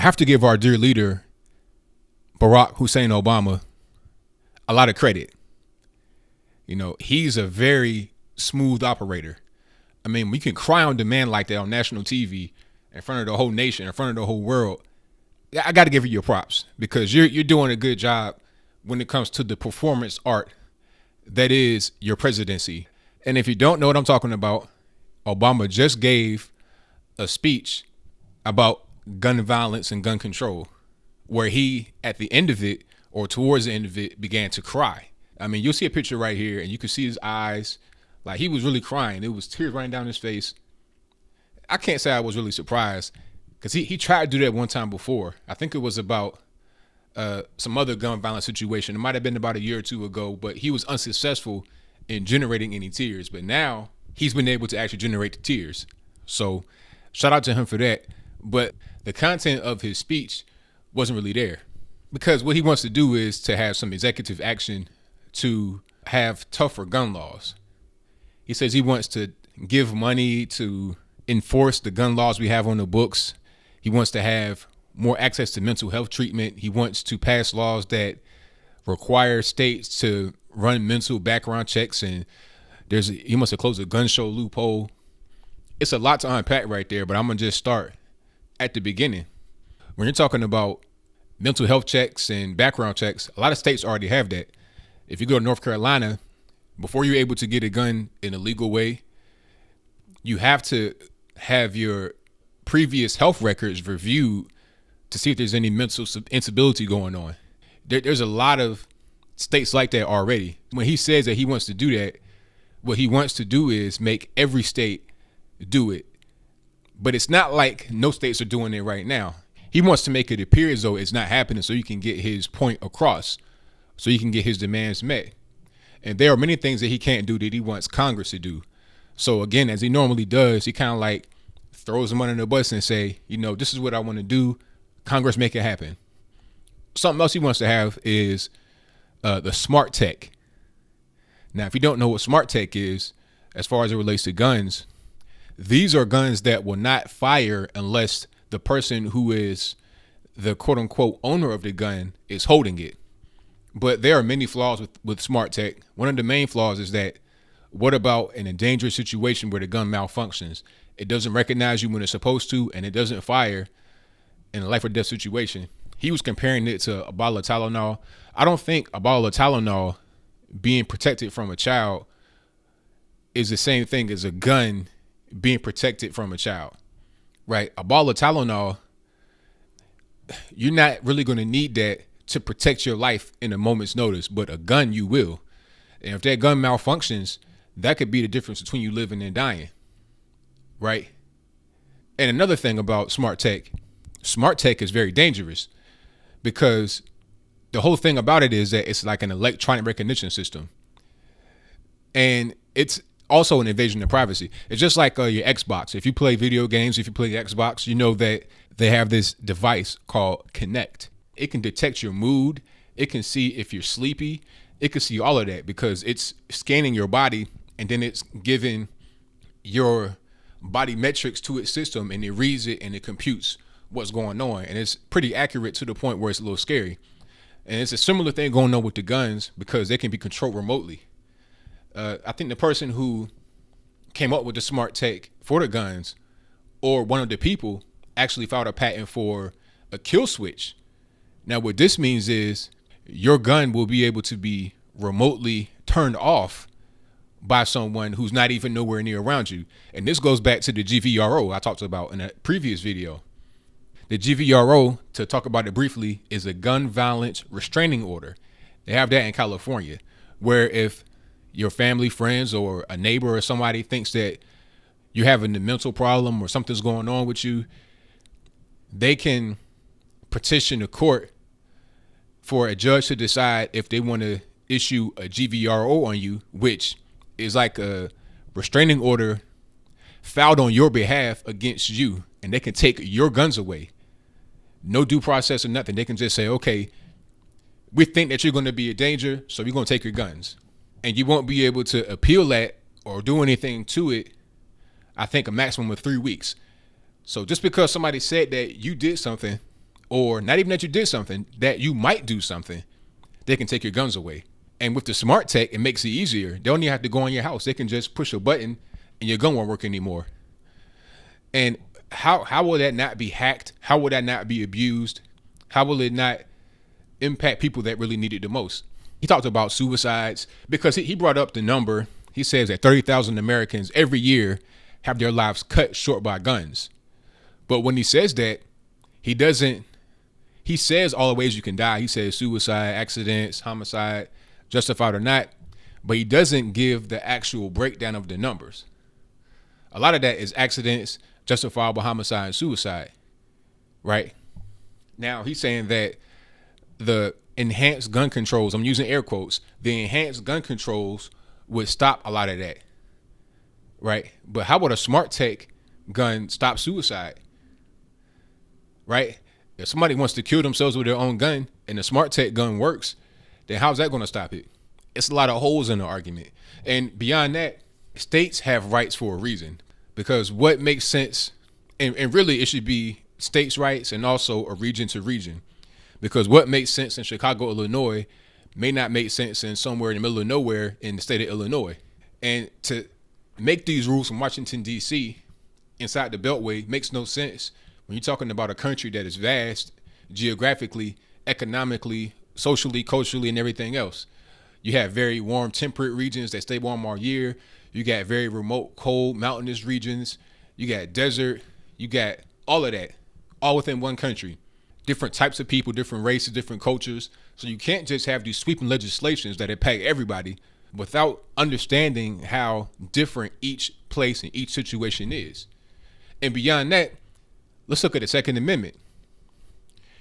have to give our dear leader, Barack Hussein Obama, a lot of credit. You know, he's a very smooth operator. I mean, we can cry on demand like that on national TV in front of the whole nation, in front of the whole world. I got to give you your props because you're doing a good job when it comes to the performance art that is your presidency. And if you don't know what I'm talking about, Obama just gave a speech about gun violence and gun control, where he, at the end of it, or towards the end of it, began to cry. I mean, you'll see a picture right here, and you can see his eyes. Like, he was really crying. It was tears running down his face. I can't say I was really surprised, because he tried to do that one time before. I think it was about some other gun violence situation. It might have been about a year or two ago, but he was unsuccessful in generating any tears. But now he's been able to actually generate the tears. So shout out to him for that. But the content of his speech wasn't really there, because what he wants to do is to have some executive action to have tougher gun laws. He says he wants to give money to enforce the gun laws we have on the books. He wants to have more access to mental health treatment. He wants to pass laws that require states to run mental background checks, and he wants to close the gun show loophole. It's a lot to unpack right there, but I'm gonna just start at the beginning. When you're talking about mental health checks and background checks, a lot of states already have that. If you go to North Carolina, before you're able to get a gun in a legal way, you have to have your previous health records reviewed to see if there's any mental instability going on. There's a lot of states like that already. When he says that he wants to do that, what he wants to do is make every state do it. But it's not like no states are doing it right now. He wants to make it appear as though it's not happening so he can get his point across, so he can get his demands met. And there are many things that he can't do that he wants Congress to do. So again, as he normally does, he kind of like throws them under the bus and say, you know, this is what I want to do. Congress, make it happen. Something else he wants to have is the smart tech. Now, if you don't know what smart tech is, as far as it relates to guns, these are guns that will not fire unless the person who is the quote unquote owner of the gun is holding it. But there are many flaws with smart tech. One of the main flaws is that what about in a dangerous situation where the gun malfunctions? It doesn't recognize you when it's supposed to, and it doesn't fire in a life or death situation. He was comparing it to a bottle of Tylenol. I don't think a bottle of Tylenol being protected from a child is the same thing as a gun being protected from a child, right? A bottle of Tylenol, you're not really going to need that to protect your life in a moment's notice, but a gun you will. And if that gun malfunctions, that could be the difference between you living and dying, right? And another thing about smart tech is very dangerous, because the whole thing about it is that it's like an electronic recognition system. And it's also an invasion of privacy. It's just like your Xbox. If you play video games, if you play Xbox, you know that they have this device called Kinect. It can detect your mood. It can see if you're sleepy. It can see all of that because it's scanning your body, and then it's giving your body metrics to its system, and it reads it and it computes what's going on. And it's pretty accurate to the point where it's a little scary. And it's a similar thing going on with the guns because they can be controlled remotely. I think the person who came up with the smart tech for the guns, or one of the people, actually filed a patent for a kill switch. Now, what this means is your gun will be able to be remotely turned off by someone who's not even nowhere near around you. And this goes back to the GVRO I talked about in a previous video. The GVRO, to talk about it briefly, is a gun violence restraining order. They have that in California, where if your family, friends, or a neighbor or somebody thinks that you're having a mental problem or something's going on with you, they can petition the court for a judge to decide if they want to issue a GVRO on you, which is like a restraining order filed on your behalf against you, and they can take your guns away. No due process or nothing. They can just say, okay, we think that you're going to be a danger, so we're going to take your guns. And you won't be able to appeal that or do anything to it, I think a maximum of 3 weeks. So just because somebody said that you did something or not even that you did something, that you might do something, they can take your guns away. And with the smart tech, it makes it easier. They don't even have to go in your house. They can just push a button and your gun won't work anymore. And how will that not be hacked? How will that not be abused? How will it not impact people that really need it the most? He talked about suicides because he brought up the number. He says that 30,000 Americans every year have their lives cut short by guns. But when he says that, he says all the ways you can die. He says suicide, accidents, homicide, justified or not, but he doesn't give the actual breakdown of the numbers. A lot of that is accidents, justifiable homicide, and suicide, right? Now he's saying that the enhanced gun controls, I'm using air quotes, the enhanced gun controls would stop a lot of that, right? But how would a smart tech gun stop suicide, right? If somebody wants to kill themselves with their own gun and the smart tech gun works, then how's that going to stop it? It's a lot of holes in the argument. And beyond that, states have rights for a reason, because what makes sense, and really it should be states' rights and also a region to region, because what makes sense in Chicago, Illinois may not make sense in somewhere in the middle of nowhere in the state of Illinois. And to make these rules from Washington, D.C. inside the Beltway makes no sense when you're talking about a country that is vast geographically, economically, socially, culturally, and everything else. You have very warm temperate regions that stay warm all year. You got very remote, cold, mountainous regions. You got desert. You got all of that, all within one country. Different types of people, different races, different cultures. So you can't just have these sweeping legislations that impact everybody without understanding how different each place and each situation is. And beyond that, let's look at the Second Amendment.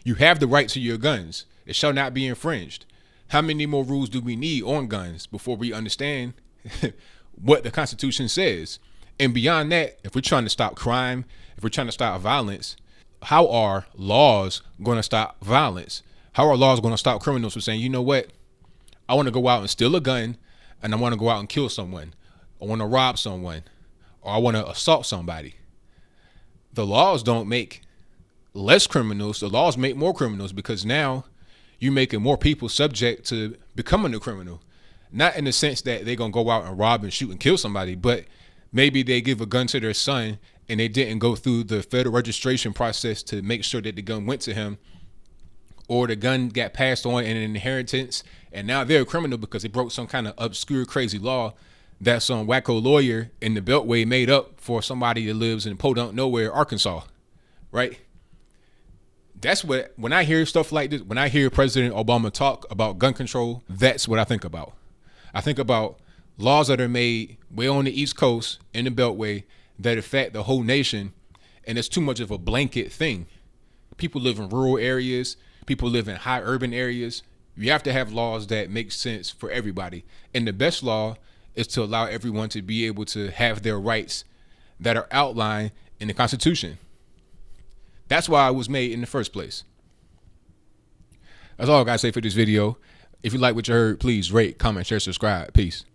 You have the right to your guns. It shall not be infringed. How many more rules do we need on guns before we understand what the Constitution says? And beyond that, if we're trying to stop crime, if we're trying to stop violence, how are laws going to stop violence? How are laws going to stop criminals from saying, you know what? I want to go out and steal a gun and I want to go out and kill someone. I want to rob someone, or I want to assault somebody. The laws don't make less criminals. The laws make more criminals, because now you're making more people subject to becoming a criminal. Not in the sense that they're going to go out and rob and shoot and kill somebody, but maybe they give a gun to their son and they didn't go through the federal registration process to make sure that the gun went to him, or the gun got passed on in an inheritance, and now they're a criminal because they broke some kind of obscure, crazy law that some wacko lawyer in the Beltway made up for somebody that lives in Podunk Nowhere, Arkansas, right? That's what, when I hear stuff like this, when I hear President Obama talk about gun control, that's what I think about. I think about laws that are made way on the East Coast in the Beltway that affect the whole nation, and it's too much of a blanket thing. People live in rural areas. People live in high urban areas. You have to have laws that make sense for everybody. And the best law is to allow everyone to be able to have their rights that are outlined in the Constitution. That's why it was made in the first place. That's all I gotta say for this video. If you like what you heard, please rate, comment, share, subscribe. Peace.